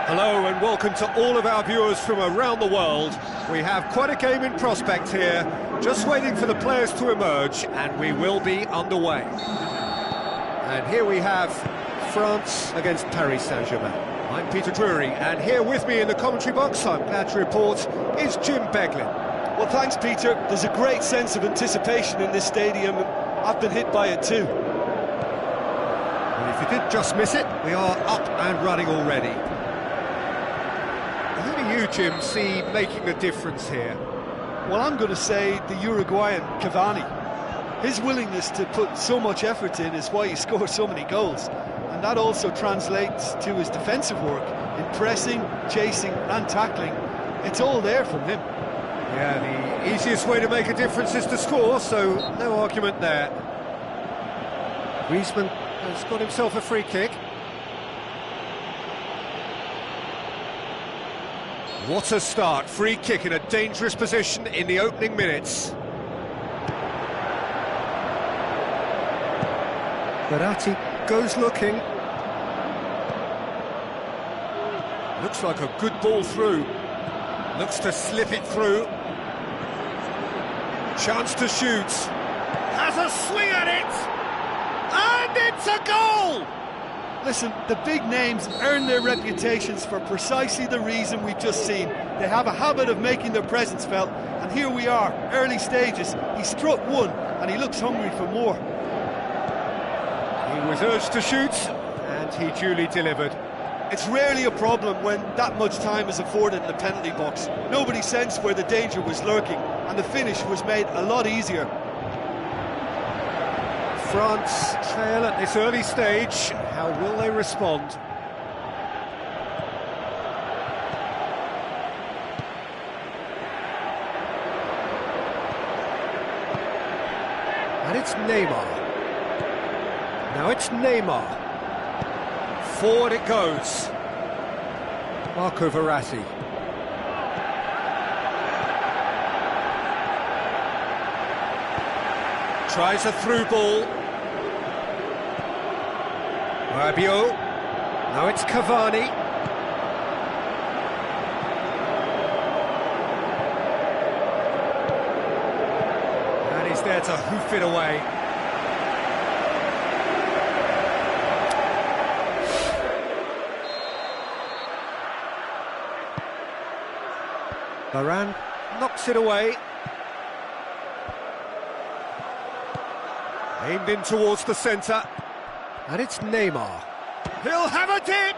Hello and welcome to all of our viewers from around the world. We have quite a game in prospect here, just waiting for the players to emerge, and we will be underway. And here we have France against Paris Saint-Germain. I'm Peter Drury, and here with me in the commentary box, I'm glad to report, is Jim Beglin. Well, thanks, Peter. There's a great sense of anticipation in this stadium, and I've been hit by it too. And if you did just miss it, we are up and running already. Who do you, Jim, see making a difference here? Well, I'm going to say the Uruguayan Cavani. His willingness to put so much effort in is why he scores so many goals. And that also translates to his defensive work in pressing, chasing and tackling. It's all there from him. Yeah, the easiest way to make a difference is to score, so no argument there. Griezmann has got himself a free kick. What a start, free kick in a dangerous position in the opening minutes. Verratti goes looking. Looks like a good ball through. Looks to slip it through. Chance to shoot. Has a swing at it! And it's a goal! Listen, the big names earn their reputations for precisely the reason we've just seen. They have a habit of making their presence felt, and here we are, early stages. He struck one, and he looks hungry for more. He was urged to shoot, and he duly delivered. It's rarely a problem when that much time is afforded in the penalty box. Nobody sensed where the danger was lurking, and the finish was made a lot easier. France trail at this early stage. How will they respond? And it's Neymar. Now it's Neymar. Forward it goes. Marco Verratti. Tries a through ball. Rabiot. Now it's Cavani. And he's there to hoof it away. Varane knocks it away. Aimed in towards the centre. And it's Neymar. He'll have a dip!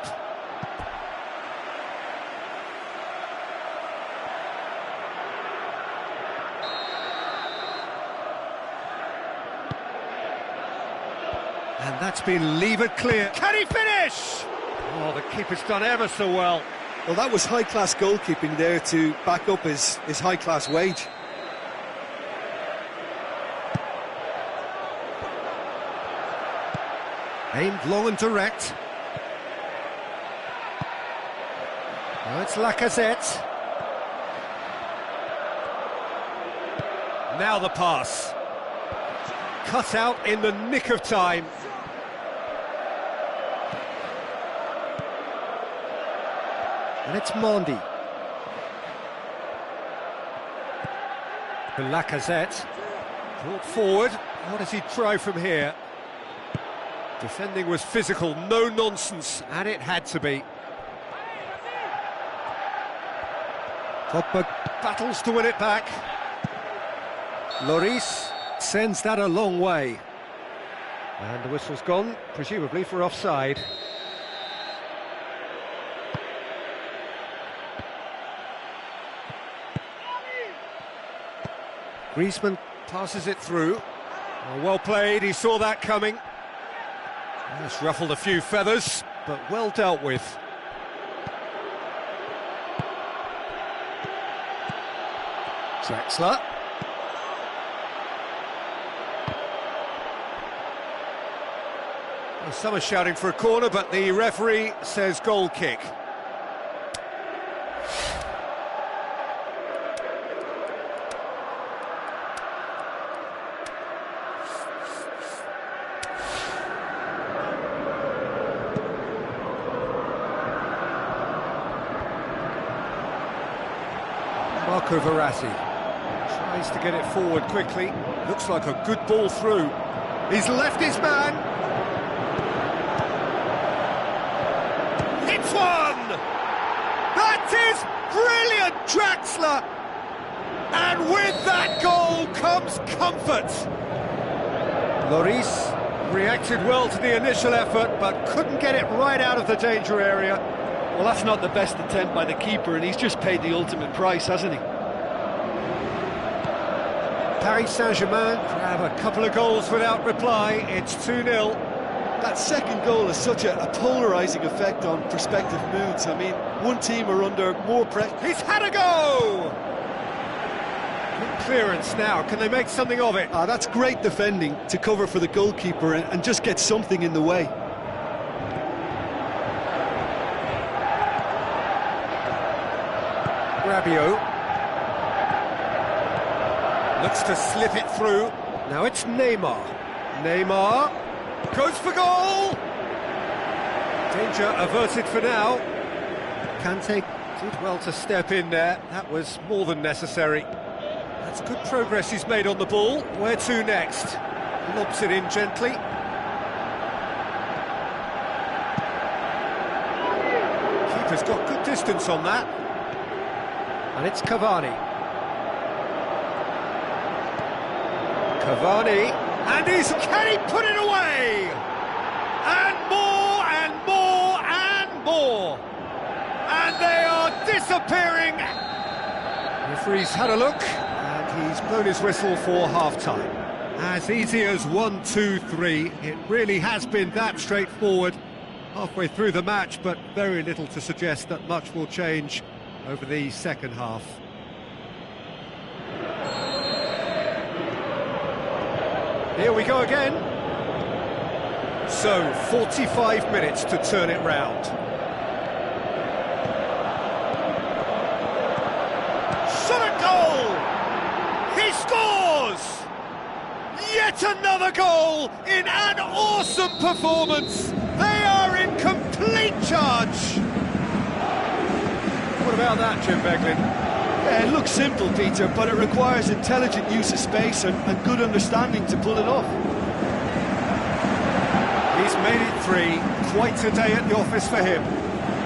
And that's been levered clear. Can he finish? Oh, the keeper's done ever so well. Well, that was high-class goalkeeping there to back up his high-class wage. Aimed long and direct. Now it's Lacazette. Now the pass. Cut out in the nick of time. And it's Mondi. Lacazette. Brought forward. What does he try from here? Defending was physical, no nonsense, and it had to be. Pogba battles to win it back. Lloris sends that a long way. And the whistle's gone, presumably for offside. Griezmann passes it through. Oh, well played, he saw that coming. It's ruffled a few feathers, but well dealt with. Drexler. Well, some are shouting for a corner, but the referee says goal kick. Marco Verratti tries to get it forward quickly. Looks like a good ball through. He's left his man. It's one! That is brilliant, Draxler! And with that goal comes comfort. Lloris reacted well to the initial effort, but couldn't get it right out of the danger area. Well, that's not the best attempt by the keeper, and he's just paid the ultimate price, hasn't he? Paris Saint-Germain grab a couple of goals without reply. It's 2-0. That second goal has such a polarising effect on prospective moods. I mean, one team are under more pressure. He's had a go! Good clearance now. Can they make something of it? That's great defending to cover for the goalkeeper and just get something in the way. Rabiot looks to slip it through. Now it's Neymar. Neymar goes for goal! Danger averted for now. Kante did well to step in there. That was more than necessary. That's good progress he's made on the ball. Where to next? Lobs it in gently. Keeper's got good distance on that. And it's Cavani. Cavani, and can he put it away? And more, and more, and more. And they are disappearing. Referee's had a look, and he's blown his whistle for half-time. As easy as 1, 2, 3. It really has been that straightforward halfway through the match, but very little to suggest that much will change over the second half. Here we go again. So, 45 minutes to turn it round. Shot at goal! He scores! Yet another goal in an awesome performance! They are in complete charge! What about that, Jim Beglin? Yeah, it looks simple, Peter, but it requires intelligent use of space and good understanding to pull it off. He's made it 3. Quite a day at the office for him.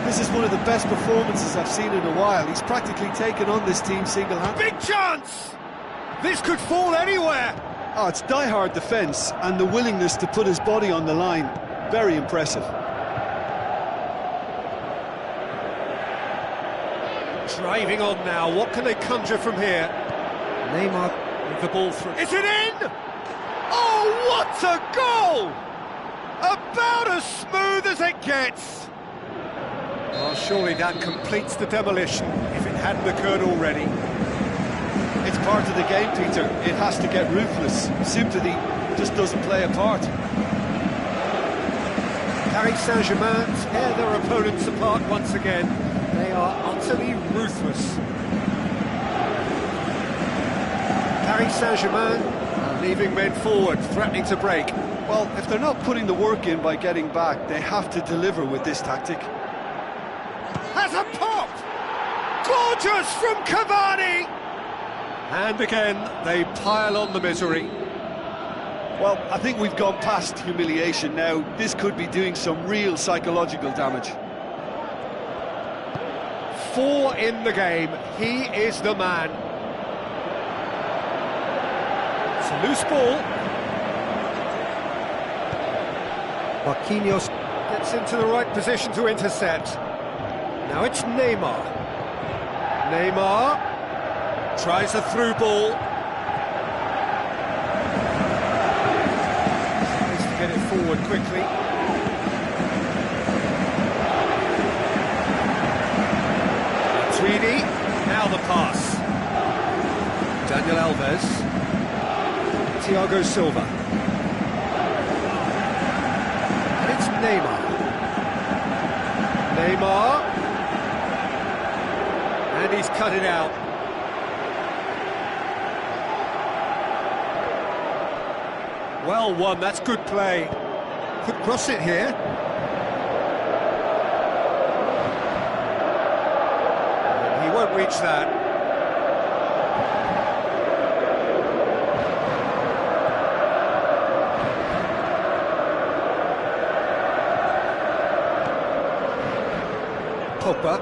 This is one of the best performances I've seen in a while. He's practically taken on this team single-handed. Big chance! This could fall anywhere! Oh, it's die-hard defence and the willingness to put his body on the line. Very impressive. Driving on now, what can they conjure from here? Neymar with the ball through. Is it in? Oh, what a goal! About as smooth as it gets. Well, surely that completes the demolition, if it hadn't occurred already. It's part of the game, Peter. It has to get ruthless. Sympathy just doesn't play a part. Paris Saint-Germain tear their opponents apart once again. They are utterly ruthless. Paris Saint-Germain are leaving men forward, threatening to break. Well, if they're not putting the work in by getting back, they have to deliver with this tactic. Has a pop! Gorgeous from Cavani! And again, they pile on the misery. Well, I think we've gone past humiliation now. This could be doing some real psychological damage. 4 in the game. He is the man. It's a loose ball. Marquinhos gets into the right position to intercept. Now it's Neymar. Neymar tries a through ball. Tries to get it forward quickly. Tweedy, now the pass. Daniel Alves. Thiago Silva. And it's Neymar. Neymar. And he's cut it out. Well won, that's good play. Could cross it here. He won't reach that. Pogba.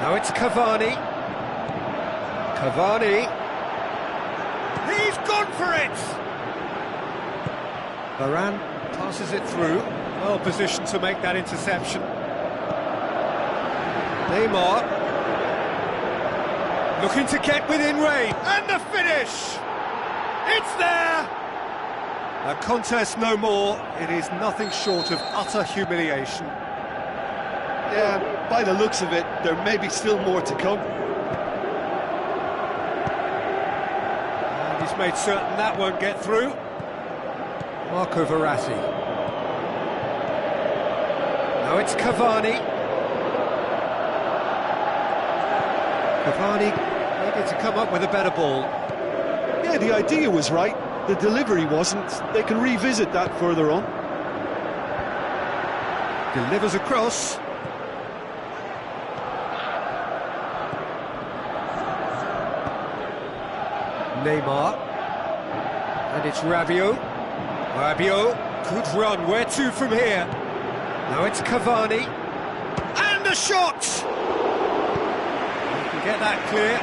Now it's Cavani. Cavani. He's gone for it! Varane passes it through. Well positioned to make that interception. Neymar. Looking to get within range. And the finish! It's there! A contest no more. It is nothing short of utter humiliation. Yeah, by the looks of it, there may be still more to come. And he's made certain that won't get through. Marco Verratti. Now it's Cavani. Cavani needed to come up with a better ball. Yeah, the idea was right. The delivery wasn't. They can revisit that further on. Delivers across. Neymar. And it's Rabiot. Rabiot, good run. Where to from here? Now it's Cavani. And a shot! You can get that clear.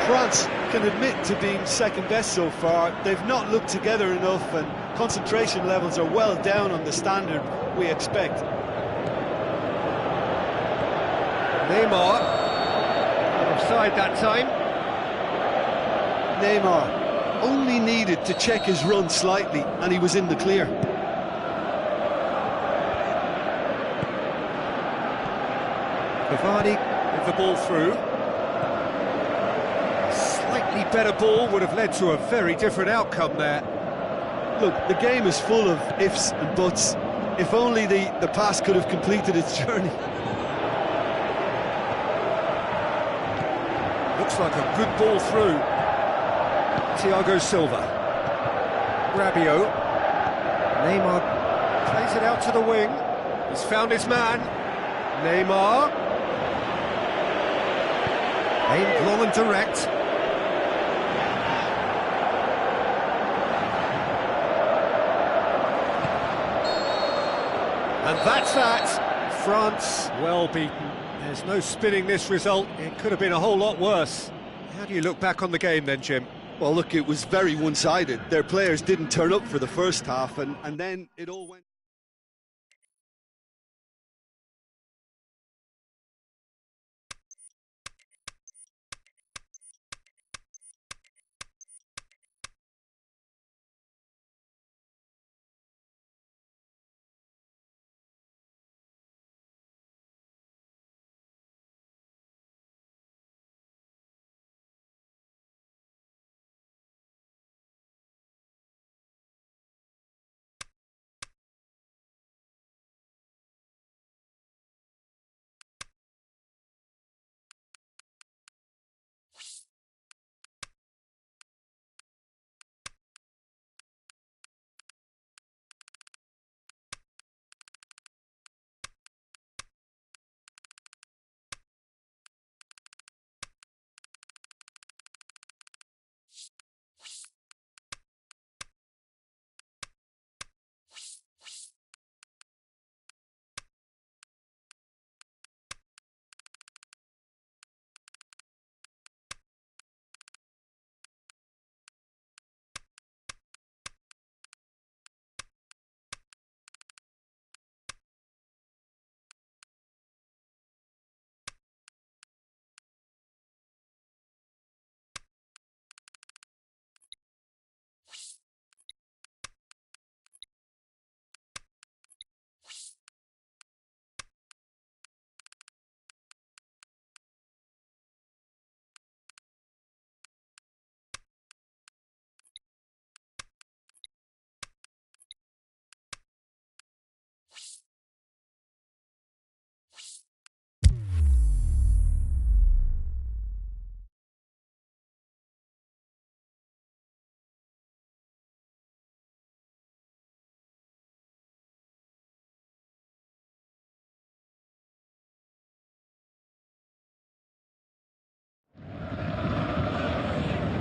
France can admit to being second best so far. They've not looked together enough, and concentration levels are well down on the standard we expect. Neymar. Offside that time. Neymar only needed to check his run slightly, and he was in the clear. Cavani with the ball through. Slightly better ball would have led to a very different outcome there. Look, the game is full of ifs and buts. If only the pass could have completed its journey. Looks like a good ball through. Thiago Silva. Rabiot. Neymar plays it out to the wing. He's found his man. Neymar. Aimed long and direct. And that's that. France well beaten. There's no spinning this result. It could have been a whole lot worse. How do you look back on the game then, Jim? Well, look, it was very one-sided. Their players didn't turn up for the first half, and then it all went...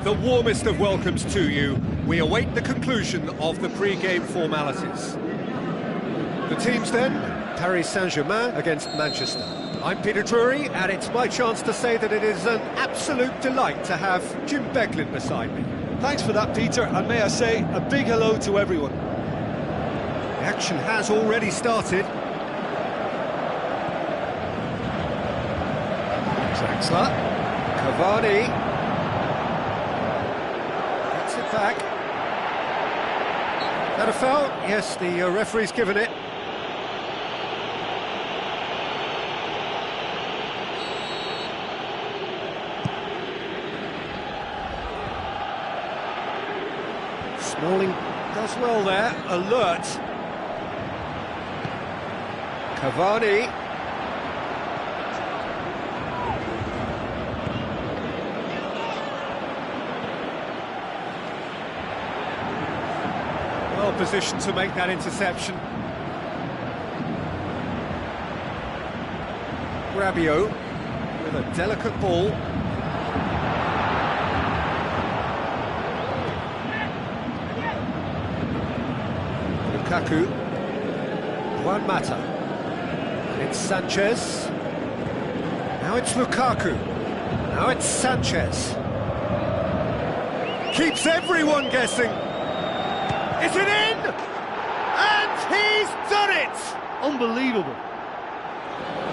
the warmest of welcomes to you. We await the conclusion of the pre-game formalities. The teams then, Paris Saint-Germain against Manchester. I'm Peter Drury, and it's my chance to say that it is an absolute delight to have Jim Beglin beside me. Thanks for that, Peter, and may I say a big hello to everyone. The action has already started. Draxler, Cavani, gets it back. That a foul? Yes, the referee's given it. Smalling does well there, alert. Cavani. Well positioned to make that interception. Rabiot with a delicate ball. Lukaku, Juan Mata, and it's Sanchez, now it's Lukaku, now it's Sanchez, keeps everyone guessing, is it in? And he's done it! Unbelievable.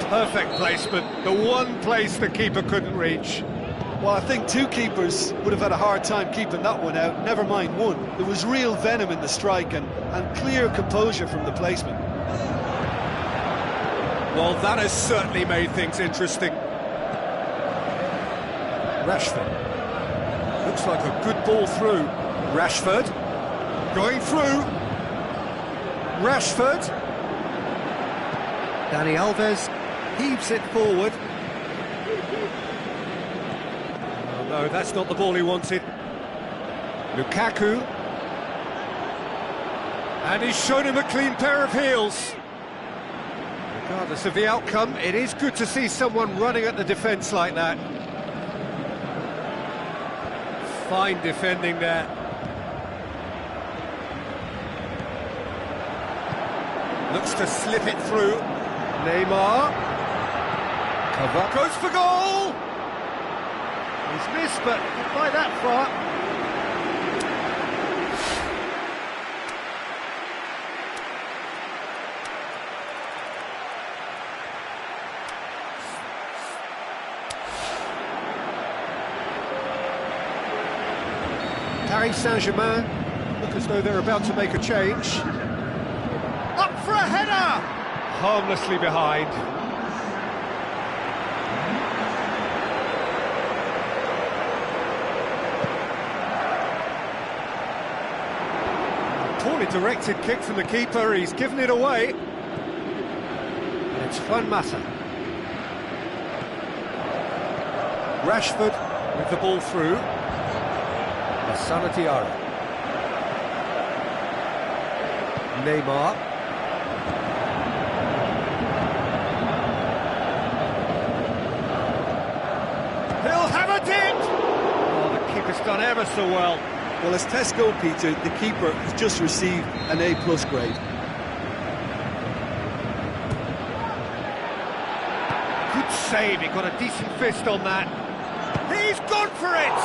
Perfect placement, the one place the keeper couldn't reach. Well, I think two keepers would have had a hard time keeping that one out, never mind one. There was real venom in the strike and clear composure from the placement. Well, that has certainly made things interesting. Rashford. Looks like a good ball through. Rashford. Going through. Rashford. Dani Alves heaves it forward. No, that's not the ball he wanted. Lukaku. And he's shown him a clean pair of heels. Regardless of the outcome, it is good to see someone running at the defence like that. Fine defending there. Looks to slip it through. Neymar. Cover. Goes for goal! He's missed, but not by that far. Paris Saint-Germain look as though they're about to make a change. Up for a header! Harmlessly behind. Poorly directed kick from the keeper, he's given it away. And it's Juan Mata. Rashford with the ball through. Sana Diarra. Neymar. He'll have a dip! Oh, the keeper's done ever so well. Well, as tests go, Peter, the keeper has just received an A+ grade. Good save, he got a decent fist on that. He's gone for it!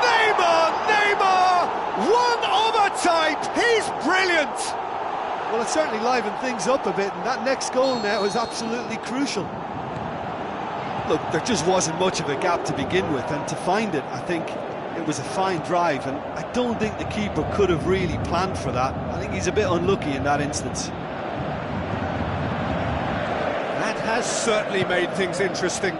Neymar! One of a type! He's brilliant! Well, it certainly livened things up a bit, and that next goal now is absolutely crucial. Look, there just wasn't much of a gap to begin with, and to find it, I think it was a fine drive, and I don't think the keeper could have really planned for that. I think he's a bit unlucky in that instance. That has certainly made things interesting.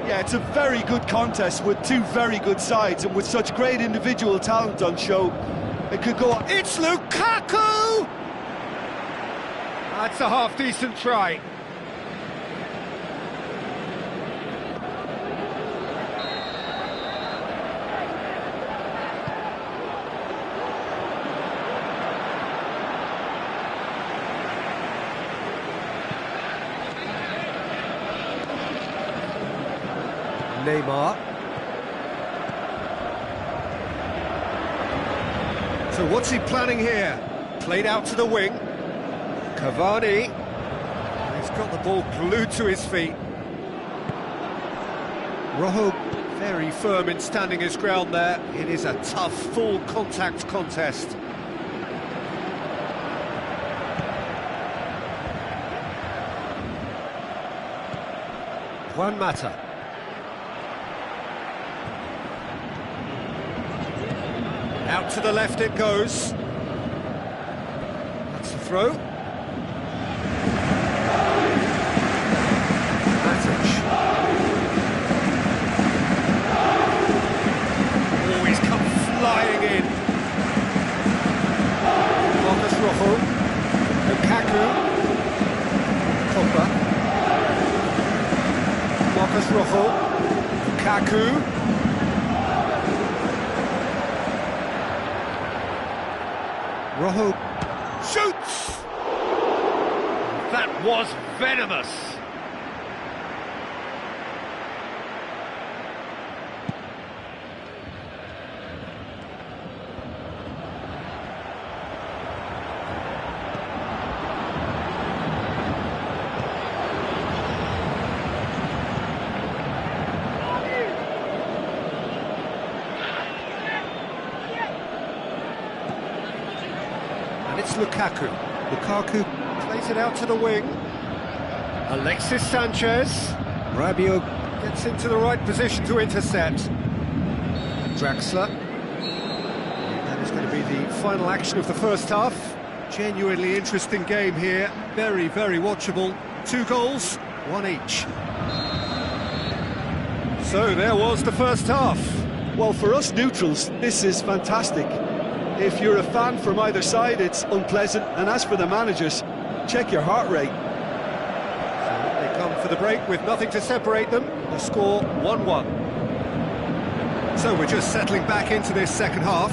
Yeah, it's a very good contest with two very good sides, and with such great individual talent on show, it could go on. It's Lukaku! That's a half-decent try. Neymar. So what's he planning here? Played out to the wing. Cavani. He's got the ball glued to his feet. Rojo very firm in standing his ground there. It is a tough, full contact contest. Juan Mata. Out to the left it goes. That's the throw. Matic. Oh, he's come flying in. Marcus Rojo. Lukaku. Pogba. Marcus Rojo. Lukaku. Rojo shoots! That was venomous! It's Lukaku. Lukaku plays it out to the wing. Alexis Sanchez. Rabiot gets into the right position to intercept. Draxler. That is going to be the final action of the first half. Genuinely interesting game here. Very, very watchable. 2 goals, 1 each. So there was the first half. Well, for us neutrals, this is fantastic. If you're a fan from either side, it's unpleasant. And as for the managers, check your heart rate. So they come for the break with nothing to separate them. The score 1-1. So we're just settling back into this second half.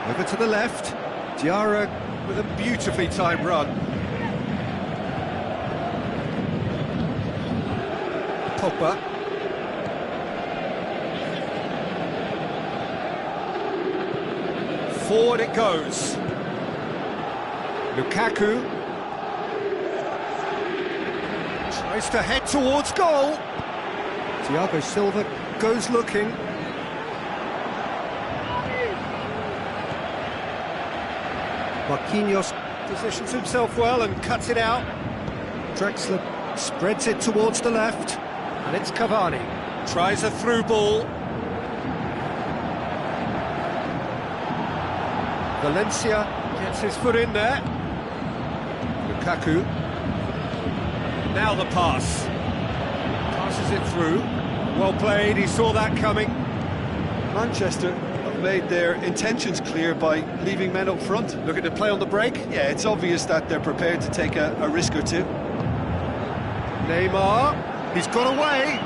Over to the left. Diarra with a beautifully timed run. Pogba. Forward it goes. Lukaku tries to head towards goal. Thiago Silva goes looking. Marquinhos positions himself well and cuts it out. Draxler spreads it towards the left. And it's Cavani. Tries a through ball. Valencia gets his foot in there. Lukaku. Now the pass. Passes it through. Well played, he saw that coming. Manchester have made their intentions clear by leaving men up front. Looking to play on the break. Yeah, it's obvious that they're prepared to take a risk or two. Neymar. He's got away.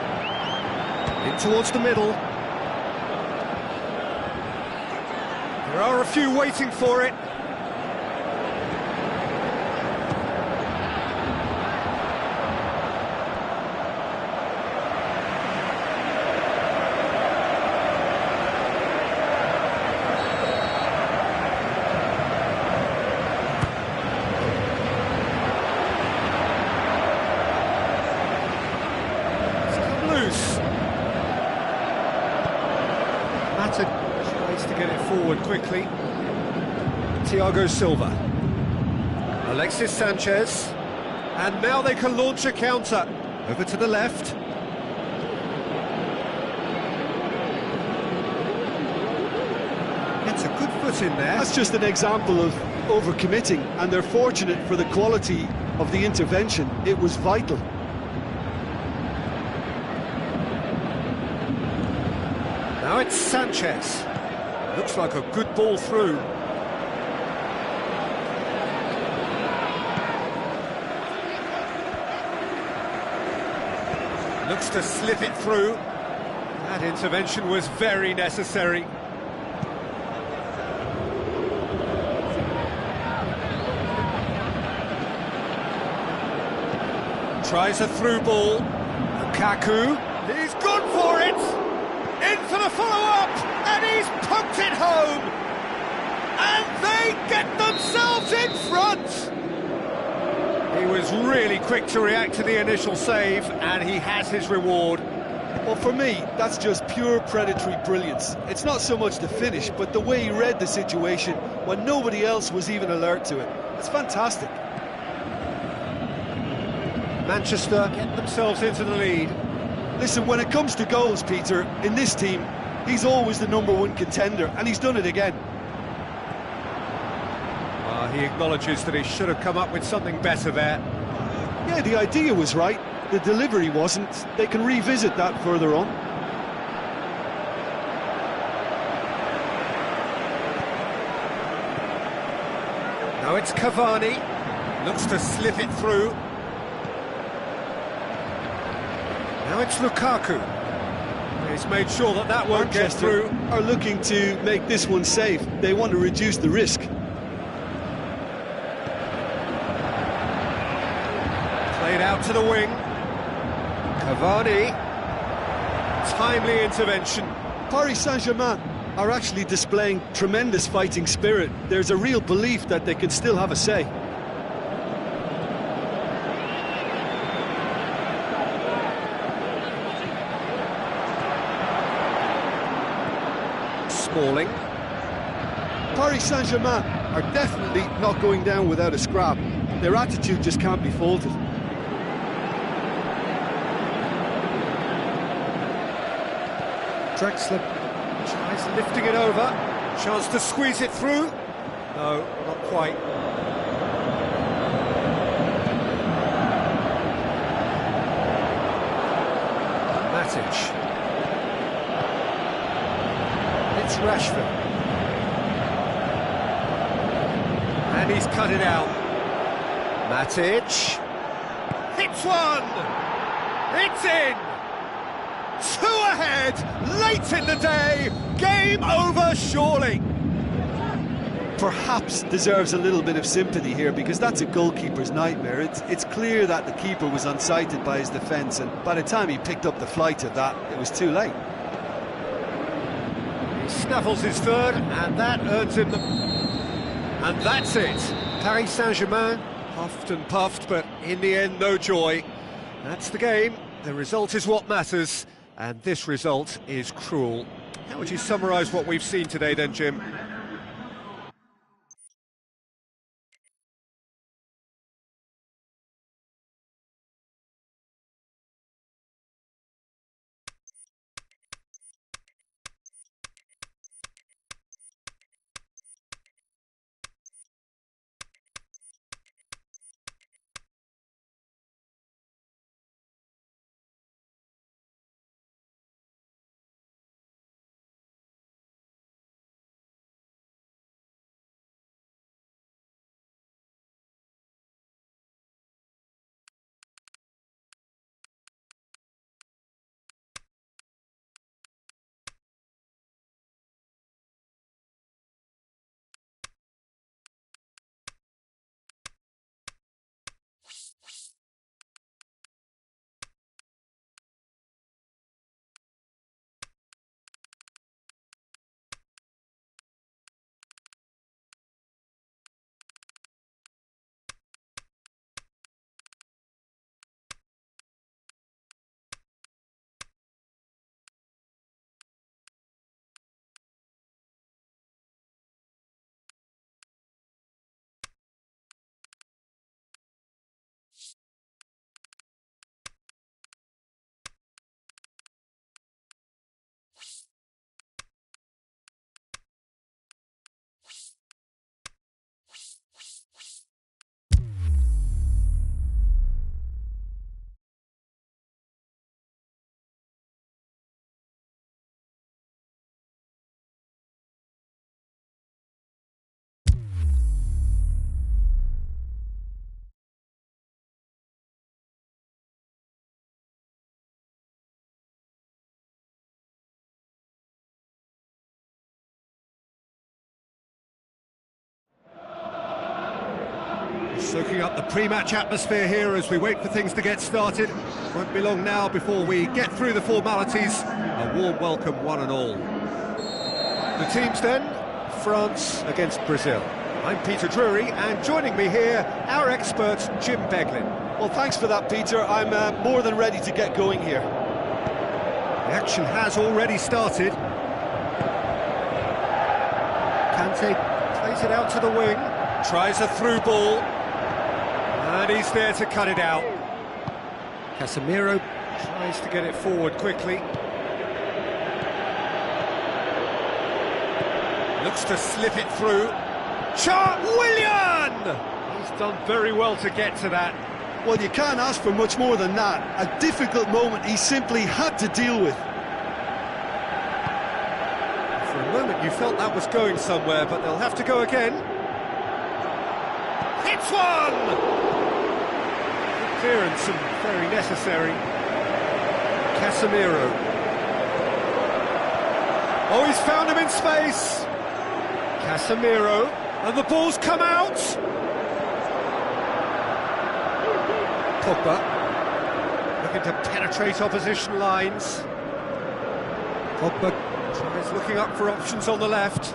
In towards the middle. There are a few waiting for it. It's come loose. Mata tries to get it forward quickly. Thiago Silva. Alexis Sanchez. And now they can launch a counter. Over to the left. Gets a good foot in there. That's just an example of overcommitting, and they're fortunate for the quality of the intervention. It was vital. Now it's Sanchez. Looks like a good ball through. Looks to slip it through. That intervention was very necessary. Tries a through ball. Lukaku. He's gone for it. In for the follow-up. And he's poked it home. He's in front! He was really quick to react to the initial save, and he has his reward. Well, for me, that's just pure predatory brilliance. It's not so much the finish, but the way he read the situation when nobody else was even alert to it. It's fantastic. Manchester get themselves into the lead. Listen, when it comes to goals, Peter, in this team, he's always the #1 contender, and he's done it again. He acknowledges that he should have come up with something better there. Yeah, the idea was right, the delivery wasn't. They can revisit that further on. Now it's Cavani, looks to slip it through. Now it's Lukaku. He's made sure that that won't get through. Are looking to make this one safe. They want to reduce the risk. Played out to the wing. Cavani. Timely intervention. Paris Saint-Germain are actually displaying tremendous fighting spirit. There's a real belief that they can still have a say. Smalling. Paris Saint-Germain are definitely not going down without a scrap. Their attitude just can't be faulted. Drexler tries lifting it over. Chance to squeeze it through. No, not quite. Matic. It's Rashford. And he's cut it out. Matic. Hits one! It's in! 2 ahead, late in the day, game over surely. Perhaps deserves a little bit of sympathy here, because that's a goalkeeper's nightmare. It's clear that the keeper was unsighted by his defence, and by the time he picked up the flight of that, it was too late. He snaffles his third, and that earns him the... And that's it. Paris Saint-Germain huffed and puffed, but in the end, no joy. That's the game. The result is what matters. And this result is cruel. How would you summarise what we've seen today then, Jim? Soaking up the pre-match atmosphere here as we wait for things to get started. Won't be long now before we get through the formalities. A warm welcome, one and all. The teams then, France against Brazil. I'm Peter Drury, and joining me here, our expert, Jim Beglin. Well, thanks for that, Peter. I'm more than ready to get going here. The action has already started. Kante plays it out to the wing, tries a through ball, and he's there to cut it out. Casemiro tries to get it forward quickly. Looks to slip it through. Willian! He's done very well to get to that. Well, you can't ask for much more than that. A difficult moment he simply had to deal with. For a moment you felt that was going somewhere, but they'll have to go again. Hits one! Good clearance and very necessary. Casemiro. Oh, he's found him in space. Casemiro, and the ball's come out. Pogba, looking to penetrate opposition lines. Pogba tries looking up for options on the left.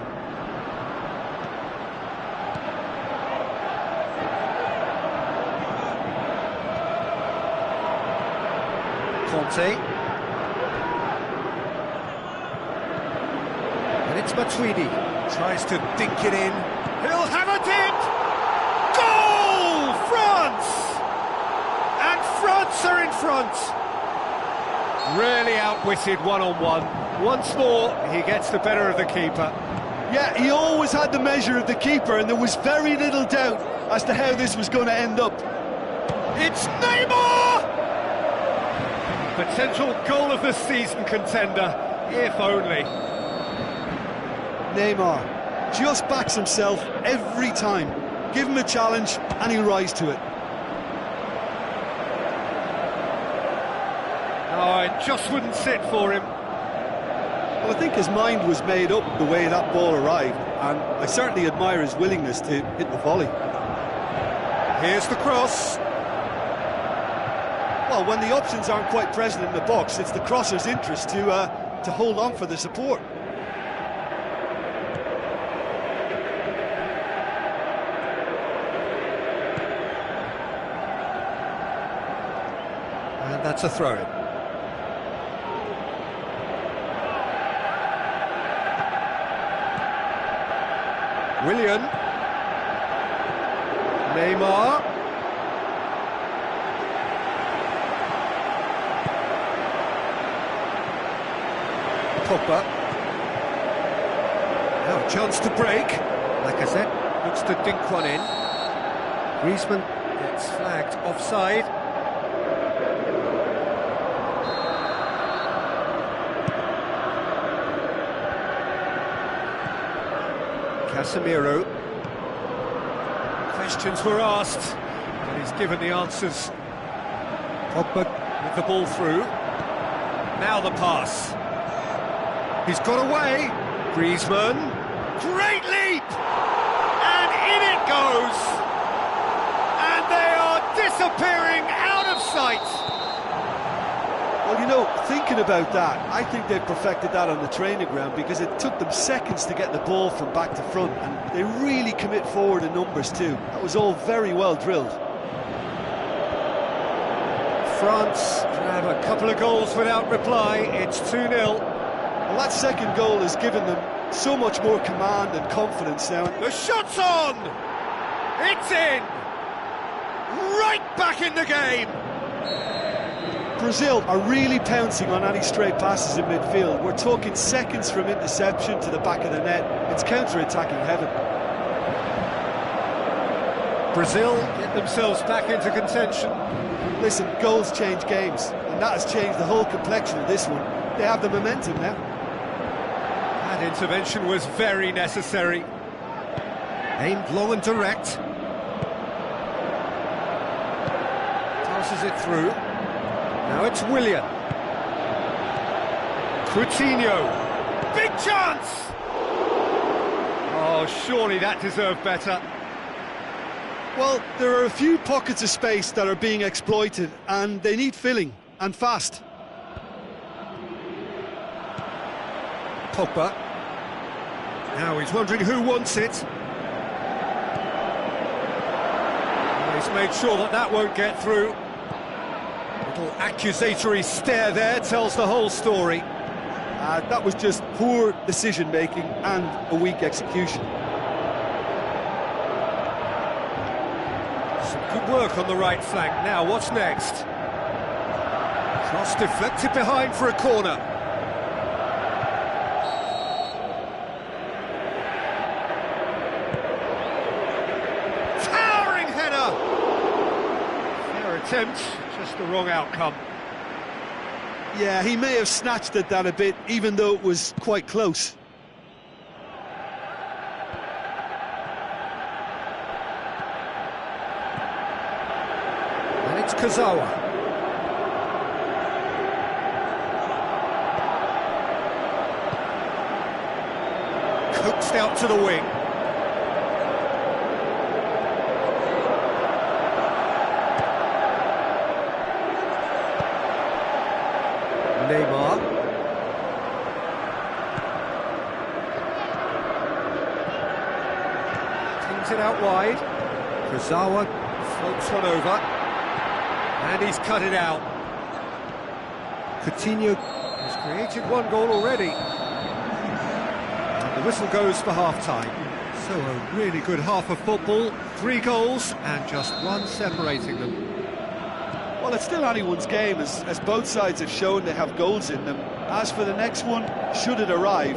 Conte. And it's Matuidi. Tries to dink it in. He'll have a dip! Goal! France! And France are in front. Really outwitted one-on-one. Once more, he gets the better of the keeper. Yeah, he always had the measure of the keeper, and there was very little doubt as to how this was going to end up. It's Neymar! Potential goal of the season contender, if only. Neymar just backs himself every time. Give him a challenge and he'll rise to it. Oh, it just wouldn't sit for him. Well, I think his mind was made up the way that ball arrived, and I certainly admire his willingness to hit the volley. Here's the cross. Well, when the options aren't quite present in the box, it's the crosser's interest to hold on for the support. And that's a throw-in. Willian. Neymar. Pogba. Now a chance to break. Like I said, looks to dink one in. Griezmann gets flagged offside. Casemiro. Questions were asked, and he's given the answers. Pogba with the ball through. Now the pass. He's got away. Griezmann. Great leap! And in it goes! And they are disappearing out of sight! Well, you know, thinking about that, I think they've perfected that on the training ground, because it took them seconds to get the ball from back to front, and they really commit forward in numbers too. That was all very well drilled. France have a couple of goals without reply. It's 2-0. Well, that second goal has given them so much more command and confidence now. The shot's on! It's in! Right back in the game! Brazil are really pouncing on any stray passes in midfield. We're talking seconds from interception to the back of the net. It's counter-attacking heaven. Brazil get themselves back into contention. Listen, goals change games, and that has changed the whole complexion of this one. They have the momentum now. That intervention was very necessary. Aimed long and direct. Tosses it through. Now it's Willian. Coutinho. Big chance! Oh, surely that deserved better. Well, there are a few pockets of space that are being exploited, and they need filling, and fast. Pogba. Now he's wondering who wants it. He's made sure that that won't get through. Little accusatory stare there tells the whole story. That was just poor decision-making and a weak execution. Some good work on the right flank. Now, what's next? Cross deflected behind for a corner. Towering header! Fair attempt, just the wrong outcome. Yeah, he may have snatched at that a bit, even though it was quite close. And it's Kazawa. Coaxed out to the wing. Neymar. Tings it out wide. Kazawa floats one over. And he's cut it out. Coutinho has created one goal already. And the whistle goes for half-time. So a really good half of football. 3 goals and just one separating them. Well, it's still anyone's game, as both sides have shown they have goals in them. As for the next one, should it arrive,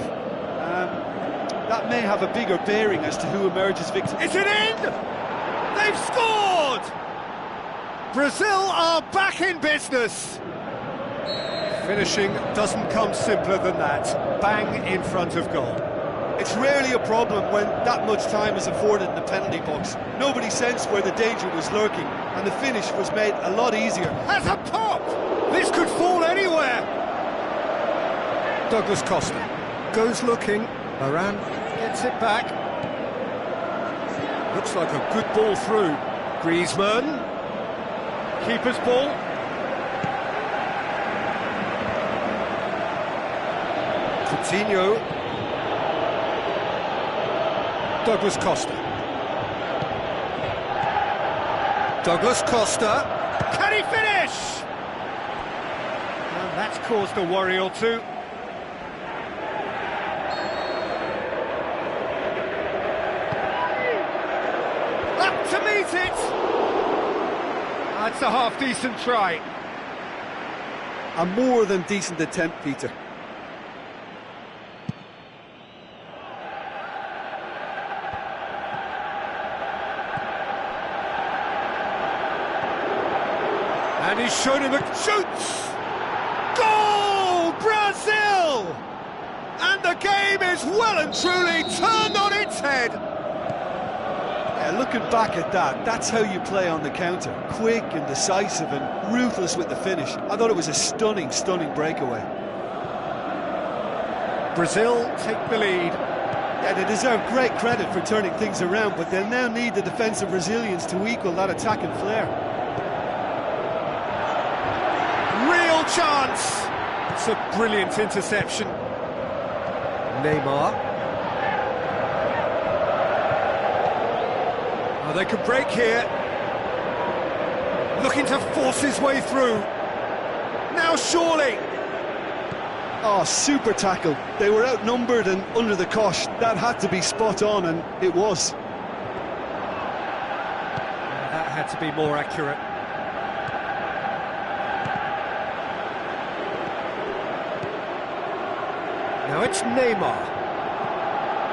that may have a bigger bearing as to who emerges victor. Is it in? They've scored! Brazil are back in business. Finishing doesn't come simpler than that. Bang in front of goal. It's rarely a problem when that much time is afforded in the penalty box. Nobody sensed where the danger was lurking, and the finish was made a lot easier. Has a pop! This could fall anywhere! Douglas Costa goes looking. Moran gets it back. Looks like a good ball through. Griezmann. Keeper's ball. Coutinho. Douglas Costa. Douglas Costa. Can he finish? And that's caused a worry or two. Up to meet it. That's a half-decent try. A more than decent attempt, Peter. And he's shown him a shoots! Goal! Brazil! And the game is well and truly turned on its head. Yeah, looking back at that, that's how you play on the counter. Quick and decisive and ruthless with the finish. I thought it was a stunning, stunning breakaway. Brazil take the lead. Yeah, they deserve great credit for turning things around, but they'll now need the defensive resilience to equal that attacking flair. Real chance! It's a brilliant interception. Neymar. Oh, they could break here. Looking to force his way through. Now surely. Oh, super tackle. They were outnumbered and under the cosh. That had to be spot on, and it was. That had to be more accurate. Now it's Neymar.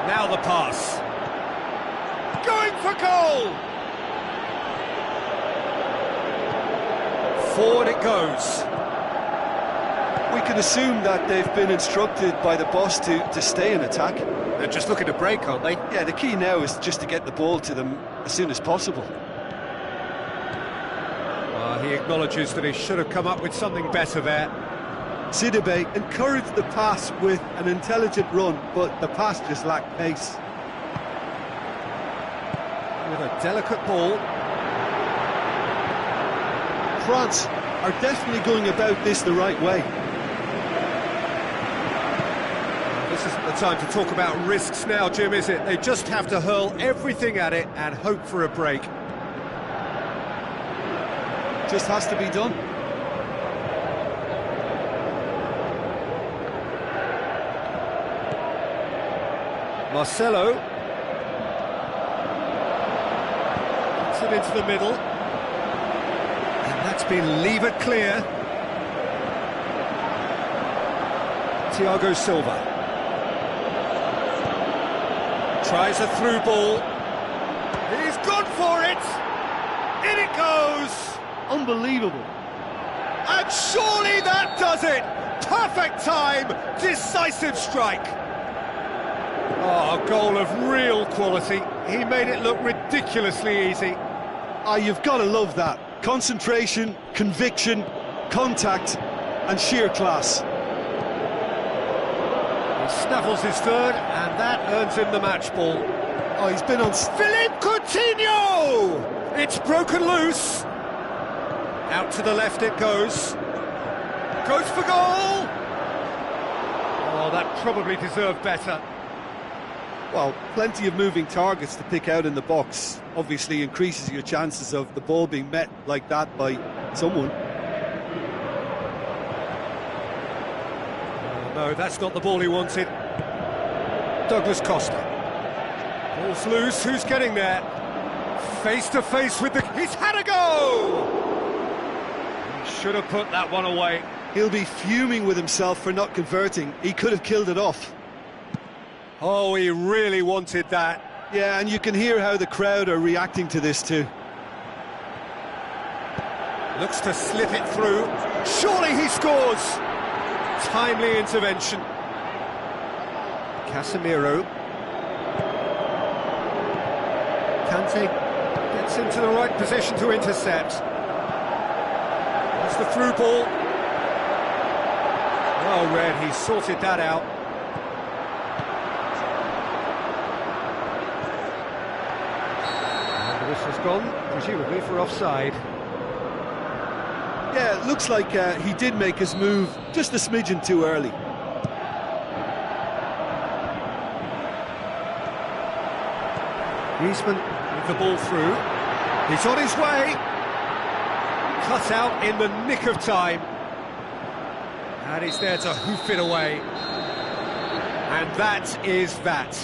Now the pass. Going for goal! Forward it goes. We can assume that they've been instructed by the boss to stay in attack. They're just looking to break, aren't they? Yeah, the key now is just to get the ball to them as soon as possible. He acknowledges that he should have come up with something better there. Sidibe encouraged the pass with an intelligent run, but the pass just lacked pace. With a delicate ball. France are definitely going about this the right way. This isn't the time to talk about risks now, Jim, is it? They just have to hurl everything at it and hope for a break. Just has to be done. Marcelo. Puts it into the middle. And that's been levered clear. Thiago Silva. Tries a through ball. He's gone for it! In it goes! Unbelievable. And surely that does it! Perfect time, decisive strike. Oh, a goal of real quality. He made it look ridiculously easy. Ah, you've got to love that. Concentration, conviction, contact, and sheer class. He snaffles his third, and that earns him the match ball. Oh, he's been on... Philippe Coutinho! It's broken loose. Out to the left it goes. Goes for goal! Oh, that probably deserved better. Well, plenty of moving targets to pick out in the box. Obviously increases your chances of the ball being met like that by someone. Oh, no, that's not the ball he wanted. Douglas Costa. Ball's loose, who's getting there? Face to face with the... He's had a go! He should have put that one away. He'll be fuming with himself for not converting. He could have killed it off. Oh, he really wanted that. Yeah, and you can hear how the crowd are reacting to this too. Looks to slip it through. Surely he scores! Timely intervention. Casemiro. Kante gets into the right position to intercept. That's the through ball. Well read, he sorted that out. This has gone, presumably for offside. Yeah, it looks like he did make his move just a smidgen too early. Griezmann with the ball through. He's on his way. Cut out in the nick of time. And he's there to hoof it away. And that is that.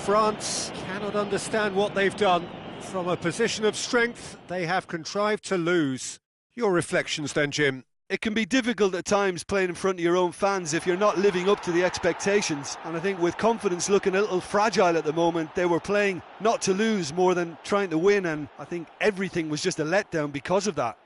France cannot understand what they've done. From a position of strength, they have contrived to lose. Your reflections then, Jim? It can be difficult at times playing in front of your own fans if you're not living up to the expectations. And I think with confidence looking a little fragile at the moment, they were playing not to lose more than trying to win. And I think everything was just a letdown because of that.